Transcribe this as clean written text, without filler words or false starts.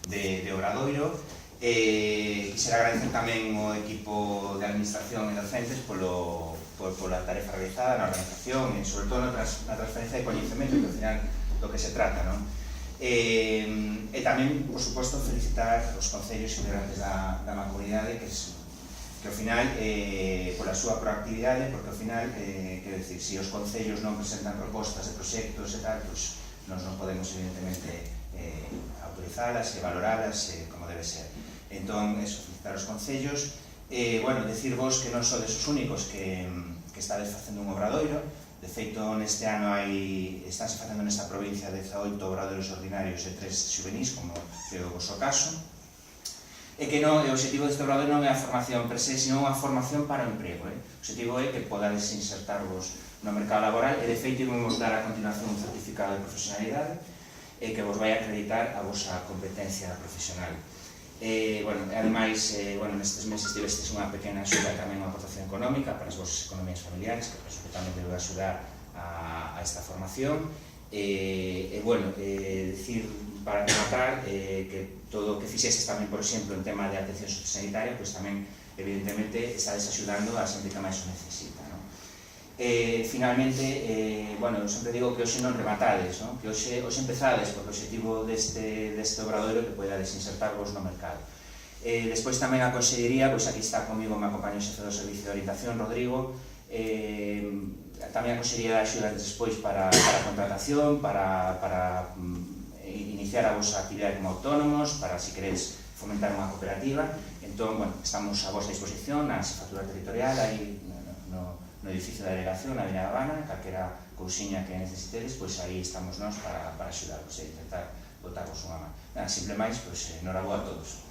de Obradoiro. Quixera agradecer tamén ao equipo de administración e docentes pola tarefa realizada na organización e, sobre todo, na transferencia de coñecemento, que ao final do que se trata, non? E tamén, por suposto, felicitar os concellos integrantes da Mancomunidade que ao final, pola súa proactividade, porque ao final, quero dicir, se os concellos non presentan propostas de proxectos e tal, pois nós non podemos, evidentemente, autorizalas e valoralas como debe ser. Entón, eso, felicitar os concellos. Bueno, decirvos que non sodes os únicos que estades facendo un obradoiro. De feito, neste ano estánse facendo nesta provincia 18 obradoiros ordinarios e 3 xuvenís, como é o vosso caso. E que o objetivo deste obradoiro non é a formación per se, sino unha formación para o emprego. O objetivo é que podades insertarvos no mercado laboral e, de feito, vamos dar a continuación un certificado de profesionalidade e que vos vai acreditar a vosa competencia profesional. Ademais, nestes meses tivestes unha pequena axuda, tamén unha aportación económica para as vosas economías familiares, que penso que tamén debe axudar a esta formación. Decir, para rematar, que todo o que fixestes tamén, por exemplo, en tema de atención sociosanitaria, pois tamén, evidentemente, estades axudando a xente que máis o necesita. Finalmente, eu sempre digo que hoxe non rematades, que hoxe empezades, porque o objetivo deste obradoiro é que podades insertarvos no mercado. Despois tamén a Consellería, pois aquí está comigo, me acompaña o xefe do Servicio de Orientación, Rodrigo. Tamén a Consellería dá axudas despois para a contratación, para iniciar a vosa actividade como autónomos, para, se queredes, fomentar unha cooperativa. Entón, estamos a vosa disposición na xefatura territorial, aí no edificio da delegación, na Avenida Habana, calquera cousiña que necesitedes, pois aí estamos nós para axudarvos e intentar botarvos unha man. Simple máis, enhoraboa a todos.